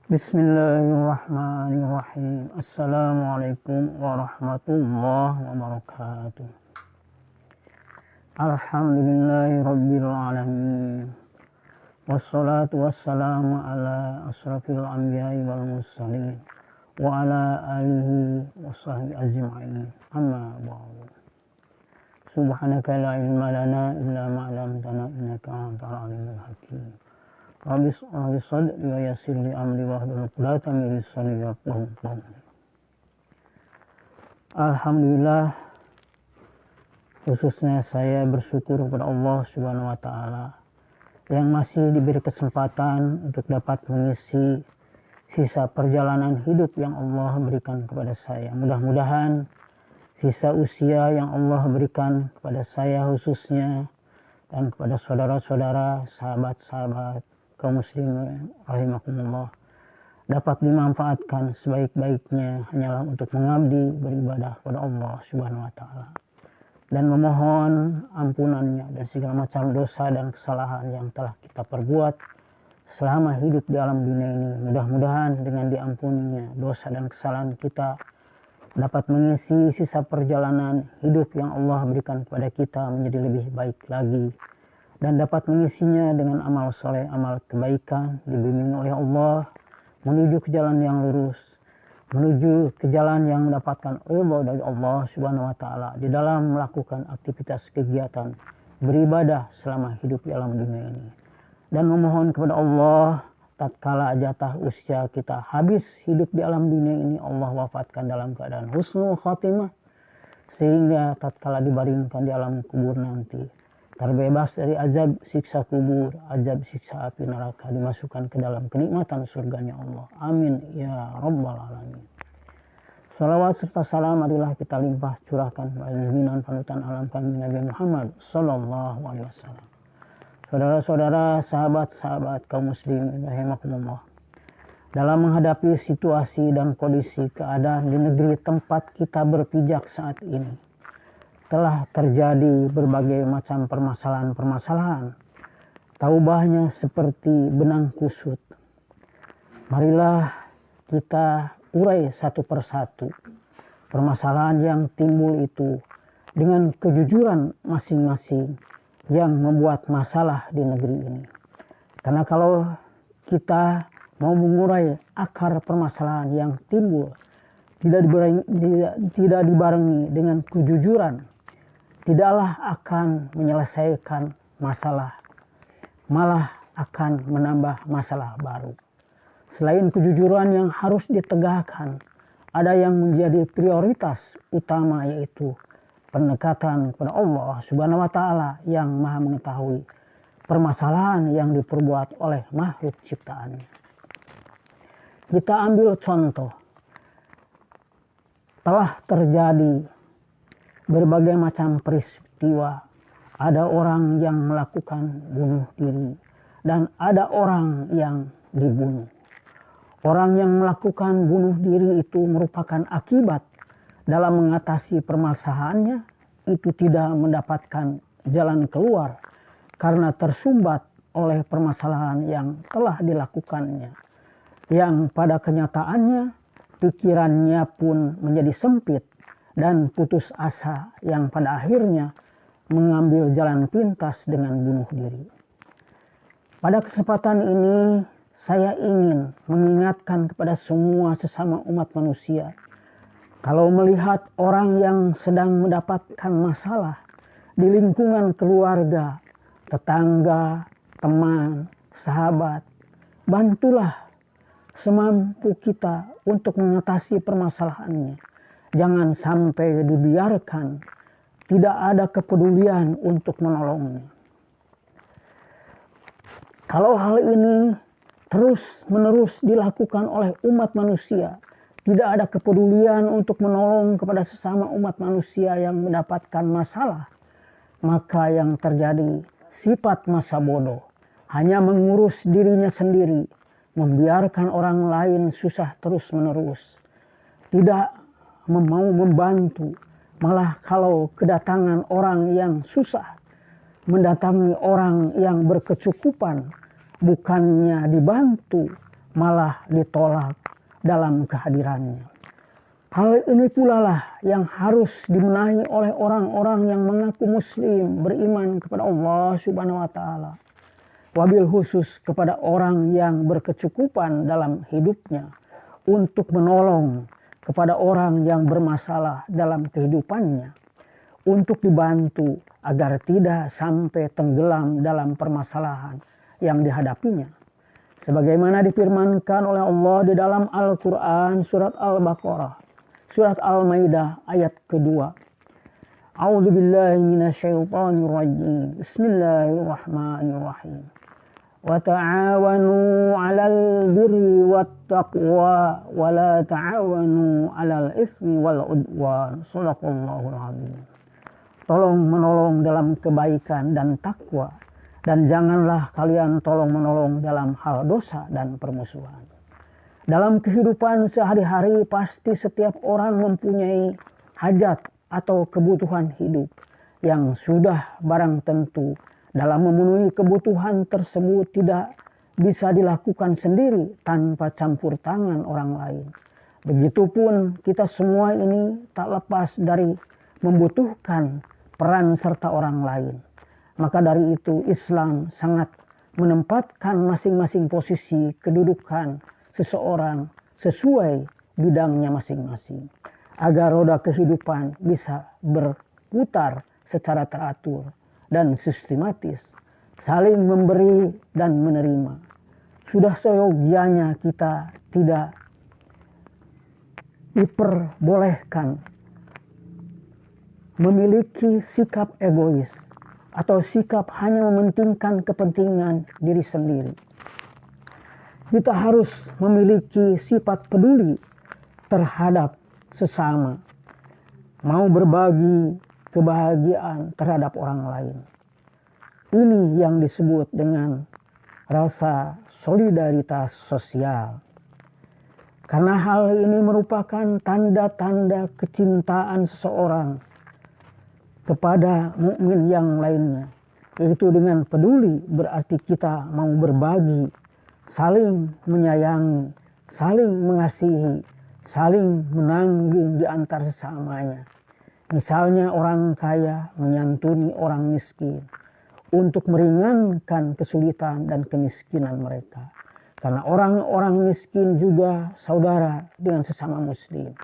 Bismillahirrahmanirrahim. Assalamualaikum warahmatullahi wabarakatuh. Alhamdulillahirabbil alamin. Wassalatu wassalamu ala asrafil anbiya'i wal mursalin wa ala alihi washabbihi ajma'in. Amma ba'du. Subhanaka la ilma lana illa ma 'allamtana innaka antal alimul hakim. Rabbi sadri wa yassir li amri wahlul 'uqdatam min lisani yafqahu qawli. Alhamdulillah, khususnya saya bersyukur kepada Allah Subhanahu wa taala yang masih diberi kesempatan untuk dapat mengisi sisa perjalanan hidup yang Allah berikan kepada saya. Mudah-mudahan sisa usia yang Allah berikan kepada saya khususnya dan kepada saudara-saudara, sahabat-sahabat kaum muslimin rahimakumullah dapat dimanfaatkan sebaik-baiknya hanyalah untuk mengabdi beribadah kepada Allah Subhanahu wa taala dan memohon ampunannya dan segala macam dosa dan kesalahan yang telah kita perbuat selama hidup di alam dunia ini. Mudah-mudahan dengan diampuninya dosa dan kesalahan kita dapat mengisi sisa perjalanan hidup yang Allah berikan kepada kita menjadi lebih baik lagi dan dapat mengisinya dengan amal soleh, amal kebaikan, dibimbing oleh Allah menuju ke jalan yang lurus, menuju ke jalan yang mendapatkan ridha dari Allah Subhanahu wa taala di dalam melakukan aktivitas kegiatan beribadah selama hidup di alam dunia ini. Dan memohon kepada Allah tatkala jatah usia kita habis hidup di alam dunia ini, Allah wafatkan dalam keadaan husnul khatimah sehingga tatkala dibaringkan di alam kubur nanti terbebas dari azab siksa kubur, azab siksa api neraka, dimasukkan ke dalam kenikmatan surganya Allah. Amin ya rabbal alamin. Salawat serta salam marilah kita limpah curahkan pada junjungan panutan alam kami Nabi Muhammad sallallahu alaihi wasallam. Saudara-saudara, sahabat-sahabat kaum muslimin rahimakumullah, dalam menghadapi situasi dan kondisi keadaan di negeri tempat kita berpijak saat ini, telah terjadi berbagai macam permasalahan-permasalahan. Taubahnya seperti benang kusut. Marilah kita urai satu persatu permasalahan yang timbul itu dengan kejujuran masing-masing yang membuat masalah di negeri ini. Karena kalau kita mau mengurai akar permasalahan yang timbul tidak dibarengi dengan kejujuran, tidaklah akan menyelesaikan masalah, malah akan menambah masalah baru. Selain kejujuran yang harus ditegakkan, ada yang menjadi prioritas utama, yaitu pendekatan kepada Allah Subhanahu wa taala yang Maha mengetahui permasalahan yang diperbuat oleh makhluk ciptaannya. Kita ambil contoh, telah terjadi berbagai macam peristiwa. Ada orang yang melakukan bunuh diri dan ada orang yang dibunuh. Orang yang melakukan bunuh diri itu merupakan akibat dalam mengatasi permasalahannya, itu tidak mendapatkan jalan keluar karena tersumbat oleh permasalahan yang telah dilakukannya, yang pada kenyataannya pikirannya pun menjadi sempit dan putus asa, yang pada akhirnya mengambil jalan pintas dengan bunuh diri. Pada kesempatan ini saya ingin mengingatkan kepada semua sesama umat manusia, kalau melihat orang yang sedang mendapatkan masalah di lingkungan keluarga, tetangga, teman, sahabat, bantulah semampu kita untuk mengatasi permasalahannya. Jangan sampai dibiarkan, tidak ada kepedulian untuk menolongnya. Kalau hal ini terus-menerus dilakukan oleh umat manusia, tidak ada kepedulian untuk menolong kepada sesama umat manusia yang mendapatkan masalah, maka yang terjadi sifat masa bodoh, hanya mengurus dirinya sendiri, membiarkan orang lain susah terus-menerus, tidak mau membantu. Malah kalau kedatangan orang yang susah, mendatangi orang yang berkecukupan, bukannya dibantu, malah ditolak dalam kehadirannya. Hal ini pula lah yang harus dibenahi oleh orang-orang yang mengaku muslim, beriman kepada Allah Subhanahu wa taala. Wabil khusus kepada orang yang berkecukupan dalam hidupnya untuk menolong kepada orang yang bermasalah dalam kehidupannya, untuk dibantu agar tidak sampai tenggelam dalam permasalahan yang dihadapinya. Sebagaimana difirmankan oleh Allah di dalam Al-Quran surat Al-Baqarah, surat Al-Maidah ayat kedua. A'udzu billahi minasyaitonir rajim. Bismillahirrahmanirrahim. Wa ta'awanu 'alal birri wat taqwa wa la ta'awanu 'alal itsmi wal 'udwan. Shadaqallahul 'azim. Tolong menolong dalam kebaikan dan takwa, dan janganlah kalian tolong menolong dalam hal dosa dan permusuhan. Dalam kehidupan sehari-hari pasti setiap orang mempunyai hajat atau kebutuhan hidup yang sudah barang tentu dalam memenuhi kebutuhan tersebut tidak bisa dilakukan sendiri tanpa campur tangan orang lain. Begitupun kita semua ini tak lepas dari membutuhkan peran serta orang lain. Maka dari itu Islam sangat menempatkan masing-masing posisi kedudukan seseorang sesuai bidangnya masing-masing, agar roda kehidupan bisa berputar secara teratur dan sistematis, saling memberi dan menerima. Sudah seyogianya kita tidak diperbolehkan memiliki sikap egois atau sikap hanya mementingkan kepentingan diri sendiri. Kita harus memiliki sifat peduli terhadap sesama, mau berbagi kebahagiaan terhadap orang lain. Ini yang disebut dengan rasa solidaritas sosial. Karena hal ini merupakan tanda-tanda kecintaan seseorang kepada mukmin yang lainnya, yaitu dengan peduli berarti kita mau berbagi, saling menyayangi, saling mengasihi, saling menanggung di antar sesamanya. Misalnya orang kaya menyantuni orang miskin untuk meringankan kesulitan dan kemiskinan mereka. Karena orang-orang miskin juga saudara dengan sesama muslim.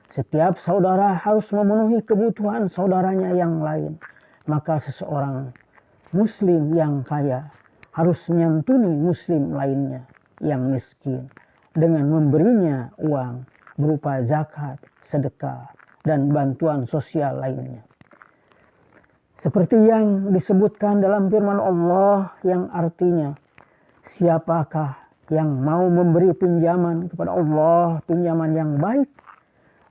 Setiap saudara harus memenuhi kebutuhan saudaranya yang lain. Maka seseorang muslim yang kaya harus menyantuni muslim lainnya yang miskin dengan memberinya uang berupa zakat, sedekah, dan bantuan sosial lainnya. Seperti yang disebutkan dalam firman Allah yang artinya, siapakah yang mau memberi pinjaman kepada Allah, pinjaman yang baik,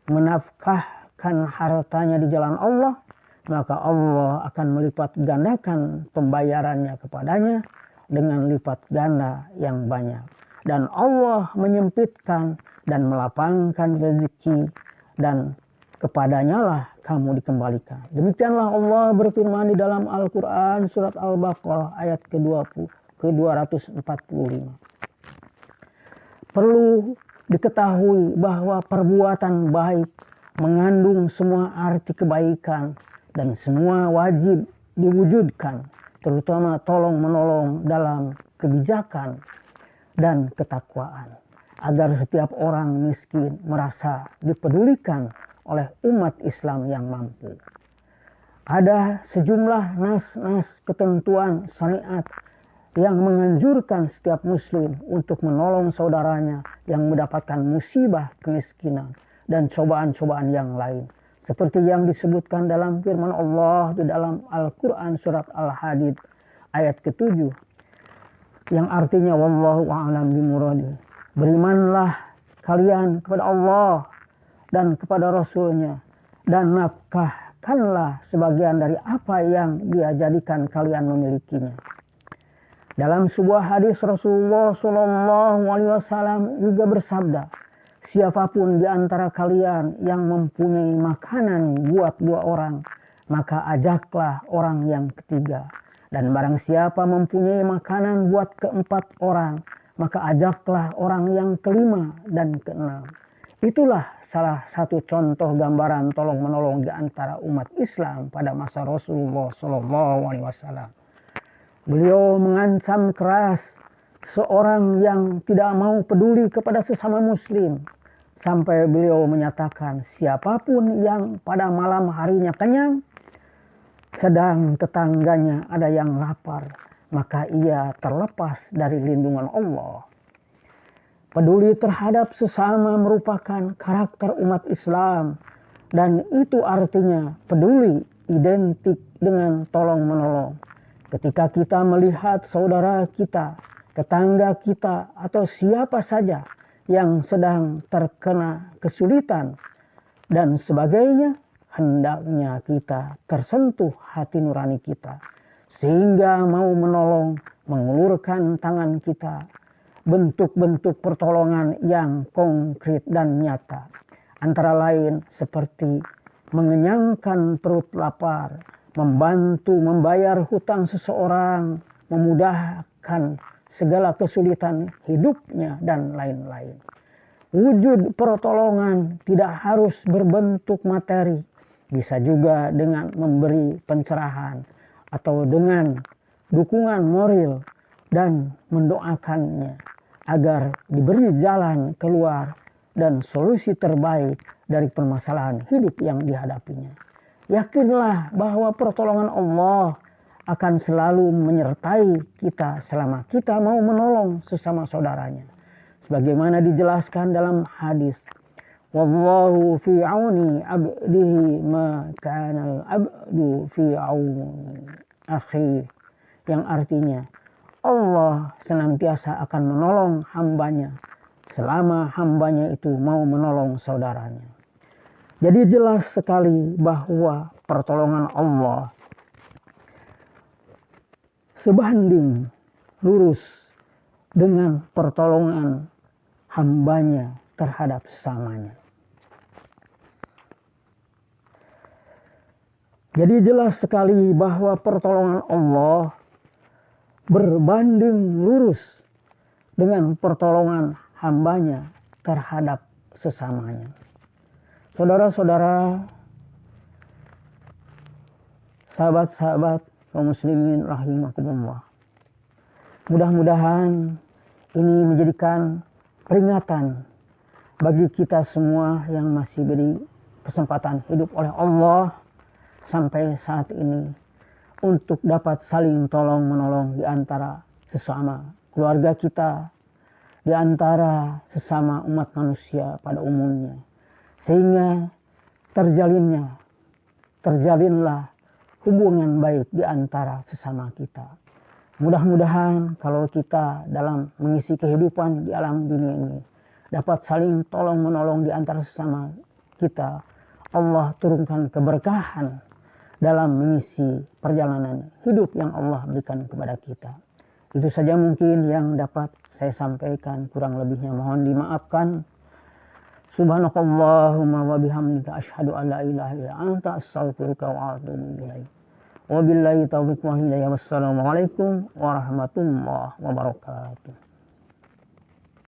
menafkahkan hartanya di jalan Allah, maka Allah akan melipat gandakan pembayarannya kepadanya dengan lipat ganda yang banyak. Dan Allah menyempitkan dan melapangkan rezeki, dan kepadanya lah kamu dikembalikan. Demikianlah Allah berfirman di dalam Al-Quran surat Al-Baqarah ayat ke-245. Perlu diketahui bahwa perbuatan baik mengandung semua arti kebaikan dan semua wajib diwujudkan, terutama tolong-menolong dalam kebijakan dan ketakwaan, agar setiap orang miskin merasa dipedulikan oleh umat Islam yang mampu. Ada sejumlah nas-nas ketentuan syariat yang menganjurkan setiap muslim untuk menolong saudaranya yang mendapatkan musibah kemiskinan dan cobaan-cobaan yang lain. Seperti yang disebutkan dalam firman Allah di dalam Al-Quran surat Al-Hadid ayat ke-7. Yang artinya wallahu a'lam bimuradi. Berimanlah kalian kepada Allah dan kepada Rasulnya, dan nafkahkanlah sebagian dari apa yang Dia jadikan kalian memilikinya. Dalam sebuah hadis Rasulullah SAW juga bersabda, siapapun di antara kalian yang mempunyai makanan buat 2 orang, maka ajaklah orang yang ketiga. Dan barang siapa mempunyai makanan buat ke-4 orang, maka ajaklah orang yang kelima dan keenam. Itulah salah satu contoh gambaran tolong menolong di antara umat Islam pada masa Rasulullah SAW. Beliau mengancam keras seorang yang tidak mau peduli kepada sesama muslim. Sampai beliau menyatakan siapapun yang pada malam harinya kenyang, sedang tetangganya ada yang lapar, maka ia terlepas dari lindungan Allah. Peduli terhadap sesama merupakan karakter umat Islam, dan itu artinya peduli identik dengan tolong menolong. Ketika kita melihat saudara kita, tetangga kita, atau siapa saja yang sedang terkena kesulitan dan sebagainya, hendaknya kita tersentuh hati nurani kita sehingga mau menolong, mengulurkan tangan kita. Bentuk-bentuk pertolongan yang konkret dan nyata, antara lain seperti mengenyangkan perut lapar, membantu membayar hutang seseorang, memudahkan segala kesulitan hidupnya, dan lain-lain. Wujud pertolongan tidak harus berbentuk materi, bisa juga dengan memberi pencerahan atau dengan dukungan moral dan mendoakannya agar diberi jalan keluar dan solusi terbaik dari permasalahan hidup yang dihadapinya. Yakinlah bahwa pertolongan Allah akan selalu menyertai kita selama kita mau menolong sesama saudaranya. Sebagaimana dijelaskan dalam hadis, wallahu fi auni abdihi ma kana al-abdu fi auni akhi, yang artinya Allah senantiasa akan menolong hambanya selama hambanya itu mau menolong saudaranya. Jadi jelas sekali bahwa pertolongan Allah sebanding lurus dengan pertolongan hambanya terhadap sesamanya. Jadi jelas sekali bahwa pertolongan Allah berbanding lurus dengan pertolongan hambanya terhadap sesamanya. Saudara-saudara, sahabat-sahabat kaum muslimin rahimakumullah, mudah-mudahan ini menjadikan peringatan bagi kita semua yang masih diberi kesempatan hidup oleh Allah sampai saat ini, untuk dapat saling tolong menolong di antara sesama keluarga kita, di antara sesama umat manusia pada umumnya, sehingga terjalinlah hubungan baik di antara sesama kita. Mudah-mudahan kalau kita dalam mengisi kehidupan di alam dunia ini dapat saling tolong menolong di antara sesama kita, Allah turunkan keberkahan dalam mengisi perjalanan hidup yang Allah berikan kepada kita. Itu saja mungkin yang dapat saya sampaikan, kurang lebihnya mohon dimaafkan. Subhanakallahumma wa bihamdika asyhadu an la ilaha illa anta astaghfiruka wa atubu ilaik. Wabillahi taufiq wal hidayah. Wassalamualaikum warahmatullahi wabarakatuh.